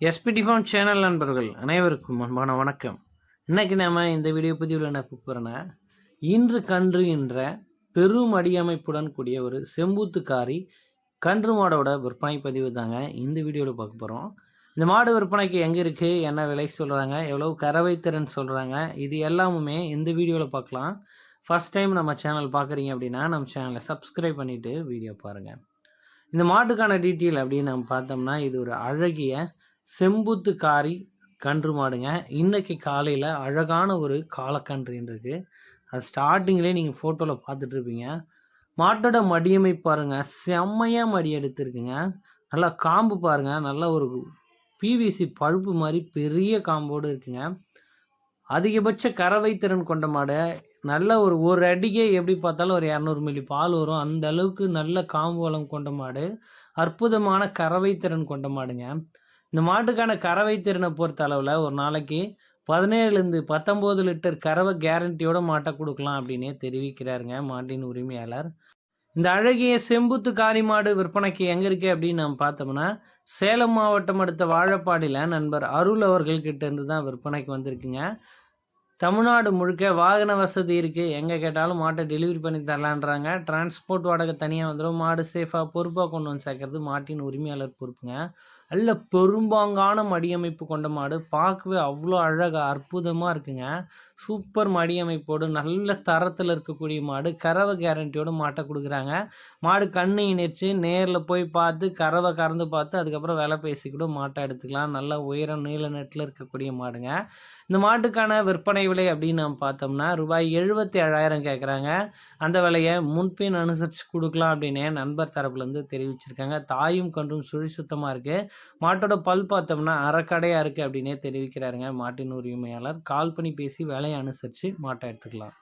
SPD form channel நண்பர்கள் அனைவருக்கும் அன்பான வணக்கம். இன்றைக்கி நம்ம இந்த வீடியோ பதிவில் என்ன பார்க்குறோன்னா, இன்று கன்று என்ற பெரும் அடியமைப்புடன் கூடிய ஒரு செம்பூத்துக்காரி கன்று மாடோட விற்பனை பதிவு தாங்க இந்த வீடியோவில் பார்க்க போகிறோம். இந்த மாடு விற்பனைக்கு எங்கே இருக்குது, என்ன விலை சொல்கிறாங்க, எவ்வளோ கறவை திறன் சொல்கிறாங்க, இது எல்லாமுமே இந்த வீடியோவில் பார்க்கலாம். ஃபஸ்ட் டைம் நம்ம சேனல் பார்க்குறீங்க அப்படின்னா நம்ம சேனலை சப்ஸ்கிரைப் பண்ணிவிட்டு வீடியோ பாருங்கள். இந்த மாட்டுக்கான டீட்டெயில் அப்படின்னு நம்ம பார்த்தோம்னா, இது ஒரு அழகிய செம்பூத்துக்காரி கன்று மாடுங்க. இன்றைக்கி காலையில் அழகான ஒரு காலக்கன்று இருக்குது. அது ஸ்டார்டிங்லேயே நீங்கள் ஃபோட்டோவில் பார்த்துட்ருப்பீங்க. மாட்டோட மடியமைப்பு பாருங்கள், செம்மையாக மடி எடுத்துருக்குங்க. நல்லா காம்பு பாருங்கள், நல்ல ஒரு பிவிசி பழுப்பு மாதிரி பெரிய காம்போடு இருக்குங்க. அதிகபட்ச கறவை திறன் கொண்ட மாடு. நல்ல ஒரு அடிக்கே எப்படி பார்த்தாலும் ஒரு 200 மில்லி பால் வரும். அந்த அளவுக்கு நல்ல காம்பு வளம் கொண்ட மாடு. அற்புதமான கறவை திறன் கொண்ட மாடுங்க. இந்த மாட்டுக்கான கறவை திறனை பொறுத்த அளவில் ஒரு நாளைக்கு 17லேருந்து 19 லிட்டர் கறவை கேரண்டியோட மாட்டை கொடுக்கலாம் அப்படின்னே தெரிவிக்கிறாருங்க மாட்டின் உரிமையாளர். இந்த அழகிய செம்புத்து காரி மாடு விற்பனைக்கு எங்கே இருக்குது அப்படின்னு நம்ம பார்த்தோம்னா, சேலம் மாவட்டம் அடுத்த வாழப்பாடியில் நண்பர் அருள் அவர்கள்கிட்ட இருந்து தான் விற்பனைக்கு வந்திருக்குங்க. தமிழ்நாடு முழுக்க வாகன வசதி இருக்குது. எங்கே கேட்டாலும் மாட்டை டெலிவரி பண்ணி தரலான்றாங்க. டிரான்ஸ்போர்ட் வாடகை தனியாக வந்துடும். மாடு சேஃபாக பொறுப்பாக கொண்டு வந்து சேர்க்கறது மாட்டின் உரிமையாளர் பொறுப்புங்க. நல்ல பெரும்பாங்கான மடியமைப்பு கொண்ட மாடு. பார்க்கவே அவ்வளோ அழகாக அற்புதமாக இருக்குங்க. சூப்பர் மடியமைப்போடு நல்ல தரத்தில் இருக்கக்கூடிய மாடு. கறவை கேரண்டியோடு மாட்டை கொடுக்குறாங்க. மாடு கண்ணு இணைச்சு நேரில் போய் பார்த்து கறவை கறந்து பார்த்து அதுக்கப்புறம் விலை பேசி கூட மாட்டை எடுத்துக்கலாம். நல்ல உயரம் நீள நெட்டில் இருக்கக்கூடிய மாடுங்க. இந்த மாட்டுக்கான விற்பனை விலை அப்படின்னு நம்ம பார்த்தோம்னா ரூபாய் 77,000 கேட்குறாங்க. அந்த விலையை முன்பின் அனுசரித்து கொடுக்கலாம் அப்படின்னு நண்பர் தரப்புலேருந்து தெரிவிச்சிருக்காங்க. தாயும் கன்றும் சுழி சுத்தமாக இருக்குது. மாட்டோட பல் பார்த்தோம்னா அரைக்கடையாக இருக்குது அப்படின்னே தெரிவிக்கிறாருங்க மாட்டின் உரிமையாளர். கால் பண்ணி பேசி விலையை அனுசரித்து மாட்டை எடுத்துக்கலாம்.